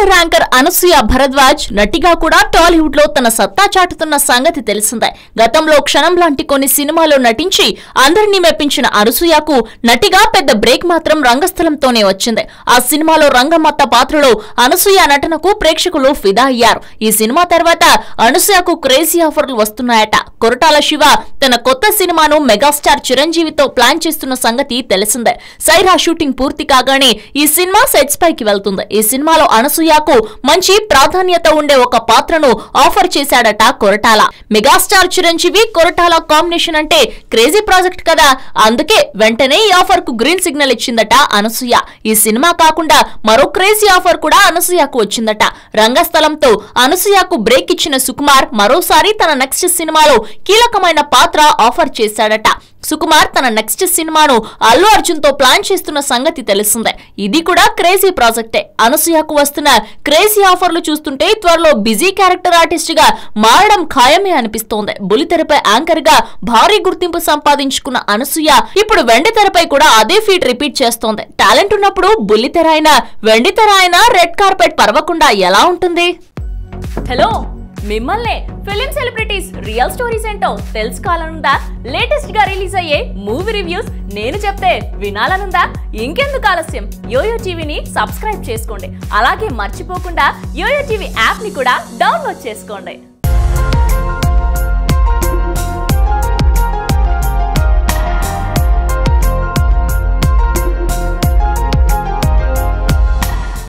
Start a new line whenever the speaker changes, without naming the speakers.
Popular anchor Anasuya Bharadwaj నటిగా కూడా టాలీవుడ్ లో తన సత్తా చాటుతున్న సంగతి తెలిసిందే. గతంలో క్షణం లాంటి కొన్ని సినిమాల్లో నటించి అందరినీ మెప్పించిన అనసూయకు నటిగా పెద్ద బ్రేక్ మాత్రం రంగస్థలంతోనే వచ్చింది. ఆ సినిమాలో రంగమత్త పాత్రలో అనసూయ నటనకు ప్రేక్షకులు ఫిదా అయ్యారు. ఈ సినిమా తర్వాత అనసూయకు క్రేజీ ఆఫర్లు వస్తున్నాయట. కొరటాల శివ తన కొత్త సినిమాను మెగాస్టార్ చిరంజీవితో ప్లాన్ చేస్తున్న సంగతి తెలిసిందే. సైరా షూటింగ్ పూర్తి కాగానే ఈ సినిమా సెట్స్ పైకి వెళ్తుంది. ఈ సినిమాలో అనసూయకు మంచి ప్రాధాన్యత ఉండే ఒక పాత్రను ఆఫర్ చేశాడట కొరటాల. మెగాస్టార్ చిరంజీవి కొరటాల కాంబినేషన్ అంటే క్రేజీ ప్రాజెక్ట్ కదా, అందుకే వెంటనే ఈ ఆఫర్ కు గ్రీన్ సిగ్నల్ ఇచ్చిందట అనసూయ. ఈ సినిమా కాకుండా మరో క్రేజీ ఆఫర్ కూడా అనసూయకు వచ్చిందట. రంగస్థలంతో అనసూయకు బ్రేక్ ఇచ్చిన సుకుమార్ మరోసారి తన నెక్స్ట్ సినిమాలో కీలకమైన పాత్ర ఆఫర్ చేశాడట. సుకుమార్ తన నెక్స్ట్ సినిమాను అల్లు అర్జున్ తో ప్లాన్ చేస్తున్న సంగతి తెలిసిందే. ఇది కూడా క్రేజీ ప్రాజెక్టే. అనసూయకు వస్తున్న క్రేజీ ఆఫర్లు చూస్తుంటే త్వరలో బిజీ క్యారెక్టర్ ఆర్టిస్ట్ గా మారడం ఖాయమే అనిపిస్తోంది. బుల్లితెరపై యాంకర్ గా భారీ గుర్తింపు సంపాదించుకున్న అనసూయ ఇప్పుడు వెండితెరపై కూడా అదే ఫీట్ రిపీట్ చేస్తోంది. టాలెంట్ ఉన్నప్పుడు బుల్లితెర అయినా వెండితెర అయినా రెడ్ కార్పెట్ పరవకుండా ఎలా ఉంటుంది? హలో, మిమ్మల్నే ఫిలిం సెలబ్రిటీస్ రియల్ స్టోరీస్ ఏంటో తెలుసుకోవాలనుందా? లేటెస్ట్ గా రిలీజ్ అయ్యే మూవీ రివ్యూస్ నేను చెప్తే వినాలనుందా? ఇంకెందుకు ఆలస్యం, యోయో టీవీని సబ్స్క్రైబ్ చేసుకోండి. అలాగే మర్చిపోకుండా యోయో టీవీ యాప్ ని కూడా డౌన్లోడ్ చేసుకోండి.